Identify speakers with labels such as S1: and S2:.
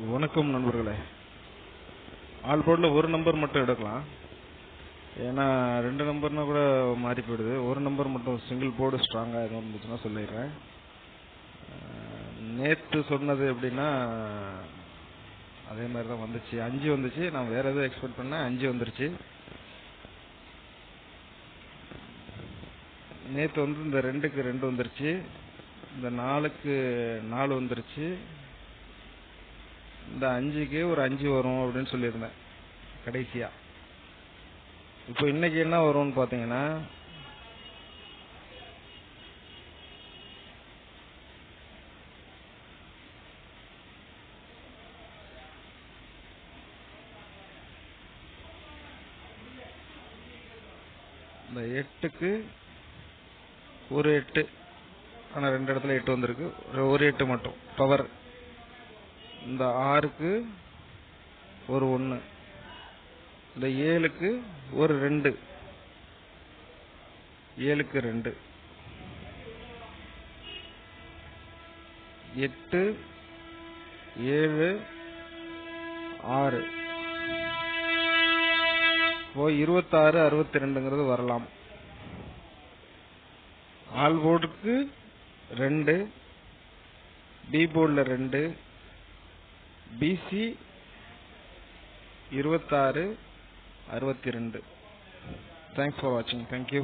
S1: வணக்கம் நண்பர்களே. ஆல் போர்டில் ஒரு நம்பர் மட்டும் எடுக்கலாம். ஏன்னா 2 நம்பர்னா கூட மாறி போயிடுது. ஒரு நம்பர் மட்டும் சிங்கிள் போர்டு ஸ்ட்ராங்காக எதுவும் இருந்துச்சுன்னா சொல்லிடுறேன். நேற்று சொன்னது எப்படின்னா அதே மாதிரி தான் வந்துச்சு. 5 வந்துச்சு. நான் வேற எதுவும் எக்ஸ்பெக்ட் பண்ணேன். 5 வந்துருச்சு. நேற்று வந்து இந்த 2க்கு 2 வந்துருச்சு. இந்த 4க்கு 4 வந்துருச்சு. இந்த 5க்கு ஒரு 5 வரும் அப்படின்னு சொல்லியிருந்தேன் கடைசியா. இப்போ இன்னைக்கு என்ன வரும்னு பாத்தீங்கன்னா, இந்த 8க்கு ஒரு 8, ஆனா 2 இடத்துல 8 வந்திருக்கு. ஒரு 8 மட்டும் பவர். இந்த 6க்கு ஒரு 1, இந்த 7க்கு ஒரு 2, 7க்கு 2, 8, 7, 6. இப்போ 26, 62ங்கிறது வரலாம். ஆல் போர்டுக்கு 2, பி போர்டில் 2, PC 26, 62. Thanks for watching. Thank you.